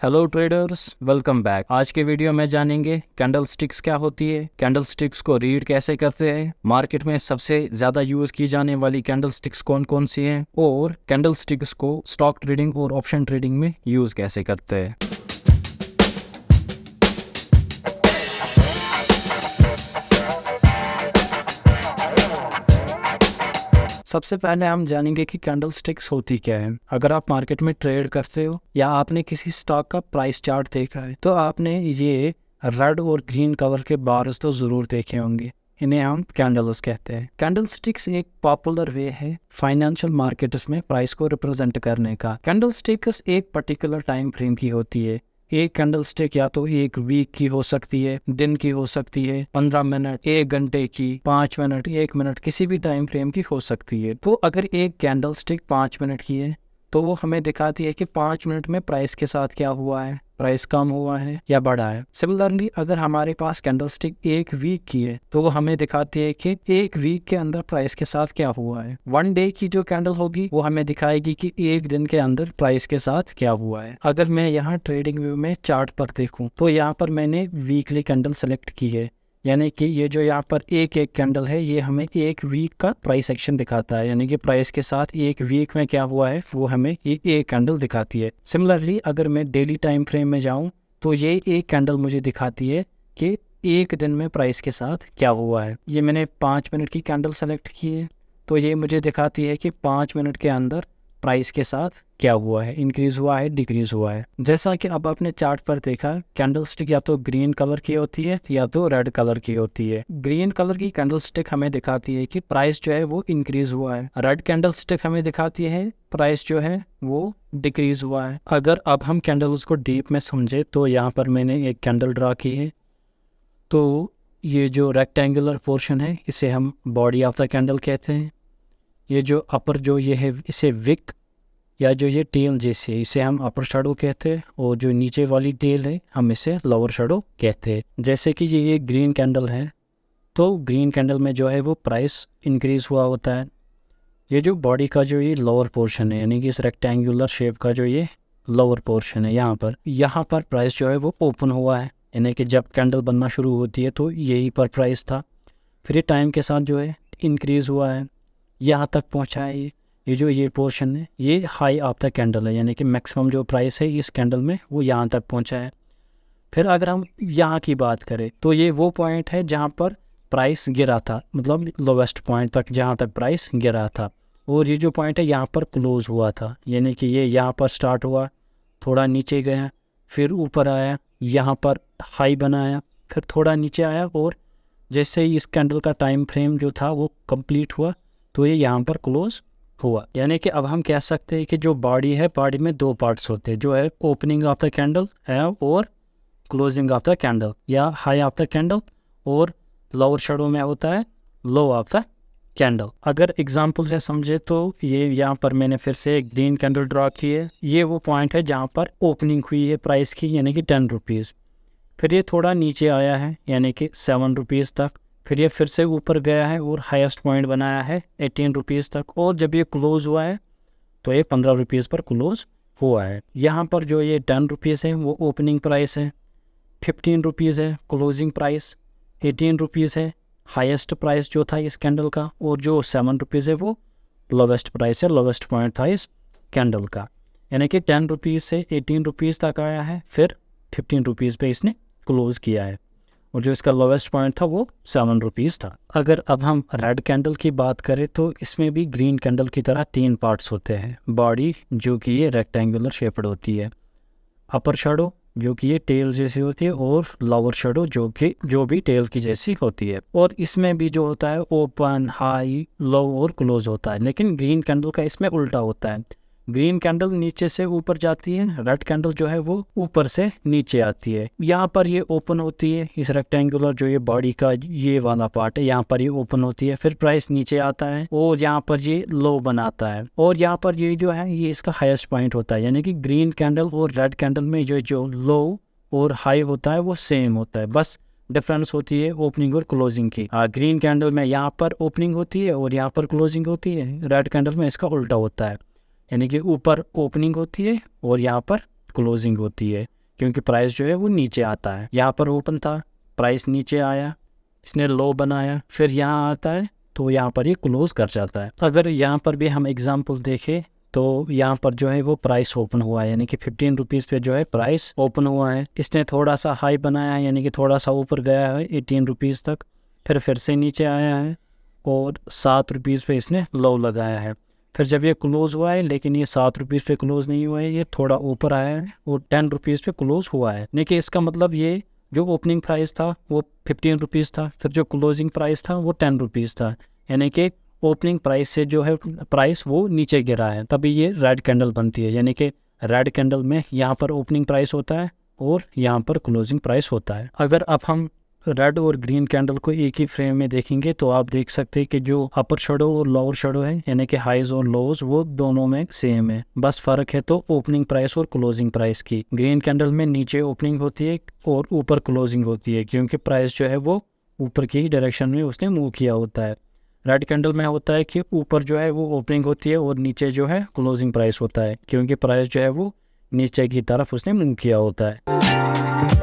Hello traders, welcome back. आज के video में जानेंगे कैंडल स्टिक्स क्या होती है, कैंडल स्टिक्स को रीड कैसे करते हैं, मार्केट में सबसे ज्यादा यूज की जाने वाली कैंडल स्टिक्स कौन कौन सी हैं और कैंडल स्टिक्स को स्टॉक ट्रेडिंग और ऑप्शन ट्रेडिंग में यूज कैसे करते हैं। सबसे पहले हम जानेंगे कि कैंडल स्टिक्स होती क्या है। अगर आप मार्केट में ट्रेड करते हो या आपने किसी स्टॉक का प्राइस चार्ट देखा है तो आपने ये रेड और ग्रीन कलर के बार्स तो जरूर देखे होंगे। इन्हें हम कैंडल्स कहते हैं। कैंडल स्टिक्स एक पॉपुलर वे है फाइनेंशियल मार्केट्स में प्राइस को रिप्रेजेंट करने का। कैंडल स्टिक्स एक पर्टिकुलर टाइम फ्रेम की होती है। एक कैंडल स्टिक या तो एक वीक की हो सकती है, दिन की हो सकती है, 15 मिनट, 1 घंटे की, 5 मिनट, 1 मिनट, किसी भी टाइम फ्रेम की हो सकती है। तो अगर एक कैंडल स्टिक 5 मिनट की है तो वो हमें दिखाती है कि 5 मिनट में प्राइस के साथ क्या हुआ है, प्राइस कम हुआ है या बढ़ा है। सिमिलरली अगर हमारे पास कैंडल स्टिक 1 वीक की है तो वो हमें दिखाती है कि 1 वीक के अंदर प्राइस के साथ क्या हुआ है। 1 डे की जो कैंडल होगी वो हमें दिखाएगी कि 1 दिन के अंदर प्राइस के साथ क्या हुआ है। अगर मैं यहाँ ट्रेडिंग व्यू में चार्ट पर देखूँ तो यहाँ पर मैंने वीकली कैंडल सेलेक्ट की है, यानी कि ये जो यहाँ पर एक कैंडल है ये हमें 1 वीक का प्राइस एक्शन दिखाता है, यानी कि प्राइस के साथ 1 वीक में क्या हुआ है वो हमें एक कैंडल दिखाती है। सिमिलरली अगर मैं डेली टाइम फ्रेम में जाऊँ तो ये एक कैंडल मुझे दिखाती है कि 1 दिन में प्राइस के साथ क्या हुआ है। ये मैंने 5 मिनट की कैंडल सेलेक्ट की है तो ये मुझे दिखाती है कि 5 मिनट के अंदर प्राइस के साथ क्या हुआ है, इंक्रीज हुआ है, डिक्रीज हुआ है। जैसा कि अब आपने चार्ट पर देखा कैंडल स्टिक या तो ग्रीन कलर की होती है या तो रेड कलर की होती है। ग्रीन कलर की कैंडल स्टिक हमें दिखाती है कि प्राइस जो है वो इंक्रीज हुआ है। रेड कैंडल स्टिक हमें दिखाती है प्राइस जो है वो डिक्रीज हुआ है। अगर अब हम कैंडल्स को डीप में समझे तो यहाँ पर मैंने एक कैंडल ड्रा की है। तो ये जो रेक्टेंगुलर पोर्शन है इसे हम बॉडी ऑफ द कैंडल कहते हैं। ये जो अपर जो ये है इसे विक या जो ये टेल जैसे इसे हम अपर शैडो कहते हैं और जो नीचे वाली टेल है हम इसे लोअर शैडो कहते हैं। जैसे कि ये ग्रीन कैंडल है तो ग्रीन कैंडल में जो है वो प्राइस इंक्रीज हुआ होता है। ये जो बॉडी का जो ये लोअर पोर्शन है यानी कि इस रेक्टेंगुलर शेप का जो ये लोअर पोर्शन है यहाँ पर प्राइस जो है वो ओपन हुआ है, यानी कि जब कैंडल बनना शुरू होती है तो यही पर प्राइस था। फिर ये टाइम के साथ जो है इंक्रीज हुआ है, यहाँ तक पहुँचा है। ये जो ये पोर्शन है ये हाई ऑफ द कैंडल है, यानी कि मैक्सिमम जो प्राइस है इस कैंडल में वो यहाँ तक पहुँचा है। फिर अगर हम यहाँ की बात करें तो ये वो पॉइंट है जहाँ पर प्राइस गिरा था, मतलब लोवेस्ट पॉइंट तक जहाँ तक प्राइस गिरा था। और ये जो पॉइंट है यहाँ पर क्लोज हुआ था, यानी कि ये यहाँ पर स्टार्ट हुआ, थोड़ा नीचे गया, फिर ऊपर आया, यहाँ पर हाई बनाया, फिर थोड़ा नीचे आया और जैसे ही इस कैंडल का टाइम फ्रेम जो था वो कंप्लीट हुआ तो ये यहाँ पर क्लोज हुआ। यानी कि अब हम कह सकते हैं कि जो बॉडी है, बॉडी में 2 पार्ट्स होते हैं, जो है ओपनिंग ऑफ द कैंडल है और क्लोजिंग ऑफ द कैंडल, या हाई ऑफ द कैंडल और लोअर शैडो में होता है लो ऑफ द कैंडल। अगर एग्जांपल से समझे तो ये यहाँ पर मैंने फिर से एक ग्रीन कैंडल ड्रॉ की है। ये वो पॉइंट है जहाँ पर ओपनिंग हुई है प्राइस की, यानी कि 10 रुपीज़। फिर ये थोड़ा नीचे आया है यानी कि 7 रुपीज़ तक, फिर ये फिर से ऊपर गया है और हाईएस्ट पॉइंट बनाया है 18 रुपीज़ तक, और जब ये क्लोज हुआ है तो ये 15 रुपीज़ पर क्लोज हुआ है। यहाँ पर जो ये 10 रुपीज़ है वो ओपनिंग प्राइस है, 15 रुपीज़ है क्लोजिंग प्राइस, 18 रुपीज़ है हाईएस्ट प्राइस जो था इस कैंडल का, और जो 7 रुपीज़ है वो लोवेस्ट प्राइस है, लोवेस्ट पॉइंट था इस कैंडल का। यानी कि 10 रुपीज़ से 18 रुपीज़ तक आया है, फिर 15 रुपीज़ पे इसने क्लोज किया है, और जो इसका लोवेस्ट पॉइंट था वो 7 रुपीज़ था। अगर अब हम रेड कैंडल की बात करें तो इसमें भी ग्रीन कैंडल की तरह 3 पार्ट्स होते हैं। बॉडी जो कि ये रेक्टेंगुलर शेप्ड होती है, अपर शैडो जो कि ये टेल जैसी होती है, और लोअर शैडो जो भी टेल की जैसी होती है। और इसमें भी जो होता है ओपन, हाई, लो और क्लोज होता है, लेकिन ग्रीन कैंडल का इसमें उल्टा होता है। ग्रीन कैंडल नीचे से ऊपर जाती है, रेड कैंडल जो है वो ऊपर से नीचे आती है। यहाँ पर ये ओपन होती है, इस रेक्टेंगुलर जो ये बॉडी का ये वाला पार्ट है यहाँ पर ये ओपन होती है, फिर प्राइस नीचे आता है और यहाँ पर ये लो बनाता है, और यहाँ पर ये जो है ये इसका हाईएस्ट पॉइंट होता है। यानी कि ग्रीन कैंडल और रेड कैंडल में जो लो और हाई होता है वो सेम होता है, बस डिफरेंस होती है ओपनिंग और क्लोजिंग की। ग्रीन कैंडल में यहाँ पर ओपनिंग होती है और यहाँ पर क्लोजिंग होती है, रेड कैंडल में इसका उल्टा होता है, यानी कि ऊपर ओपनिंग होती है और यहाँ पर क्लोजिंग होती है, क्योंकि प्राइस जो है वो नीचे आता है। यहाँ पर ओपन था, प्राइस नीचे आया, इसने लो बनाया, फिर यहाँ आता है तो यहाँ पर ये क्लोज कर जाता है। अगर यहाँ पर भी हम एग्जांपल देखें तो यहाँ पर जो है वो प्राइस ओपन हुआ है, यानी कि 15 रुपीज़ पे जो है प्राइस ओपन हुआ है। इसने थोड़ा सा हाई बनाया, यानी कि थोड़ा सा ऊपर गया है 18 रुपीज़ तक, फिर से नीचे आया है और 7 रुपीज़ पे इसने लो लगाया है। फिर जब ये क्लोज़ हुआ है, लेकिन ये 7 रुपीज़ पे क्लोज़ नहीं हुआ है, ये थोड़ा ऊपर आया है और 10 रुपीज़ पे क्लोज़ हुआ है। यानी कि इसका मतलब ये जो ओपनिंग प्राइस था वो 15 रुपीज़ था, फिर जो क्लोजिंग प्राइस था वो 10 रुपीज़ था, यानी कि ओपनिंग प्राइस से जो है प्राइस वो नीचे गिरा है, तभी ये रेड कैंडल बनती है। यानी कि रेड कैंडल में यहाँ पर ओपनिंग प्राइस होता है और यहाँ पर क्लोजिंग प्राइस होता है। अगर अब हम रेड और ग्रीन कैंडल को एक ही फ्रेम में देखेंगे तो आप देख सकते हैं कि जो अपर शेडो और लोअर शेडो है, यानी कि हाइज और लोज, वो दोनों में सेम है, बस फर्क है तो ओपनिंग प्राइस और क्लोजिंग प्राइस की। ग्रीन कैंडल में नीचे ओपनिंग होती है और ऊपर क्लोजिंग होती है, क्योंकि प्राइस जो है वो ऊपर की ही डायरेक्शन में उसने मूव किया होता है। रेड कैंडल में होता है कि ऊपर जो है वो ओपनिंग होती है और नीचे जो है क्लोजिंग प्राइस होता है, क्योंकि प्राइस जो है वो नीचे की तरफ उसने मूव किया होता है।